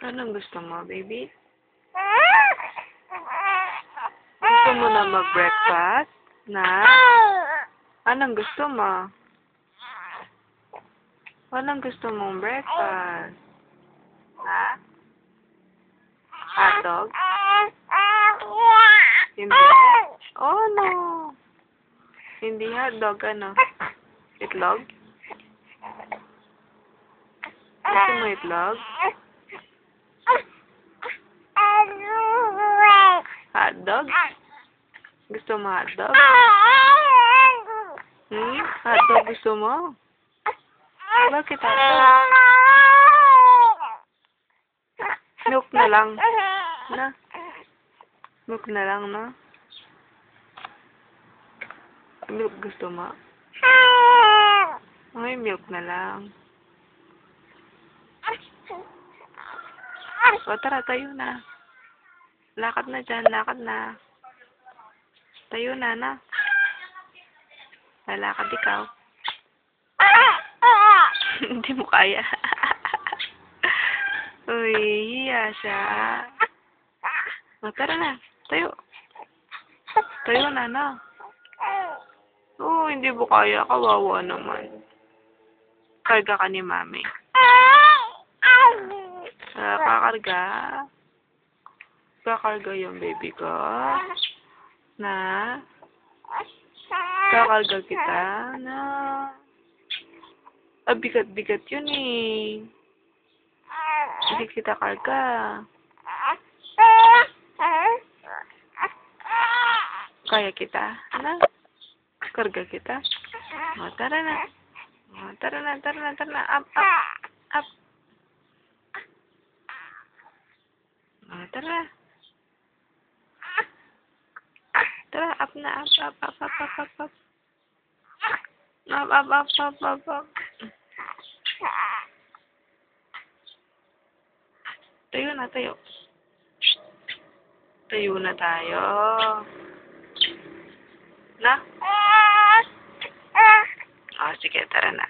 Anong gusto mo, baby? Gusto mo na mag-breakfast? Na? Anong gusto mo? Anong gusto mong breakfast? Ha? Hotdog? Hindi. Oh, no. Hindi hotdog, ano? Itlog? Gusto mo itlog? Hotdog? Gusto mo hotdog? Hotdog gusto mo? Bakit hotdog? Milk na lang. Na? Milk na lang, no? Milk gusto mo? Ay, milk na lang. O, tara, tayo na. Lakad na dyan, lakad na. Tayo na, na. Lalakad ikaw. Hindi mo kaya. Uy, hiya siya. O, tara na. Tayo. Tayo na, na. Oo, hindi mo kaya. Kawawa naman. Karga ka ni mami. Kakarga. Kakarga yung baby ko. Na? Kakarga kita. Na? Ah, bigat-bigat yun eh. Hindi kita karga. Kaya kita? Na? Karga kita? O, tara na. O, tara na, tara na, tara na. Up, up, up. O, tara. Tara, up na, up, up, up, up, up, up, up. Up, up, up, up, up, up. Tayo na, tayo. Tayo na tayo. Na? O, sige, tara na.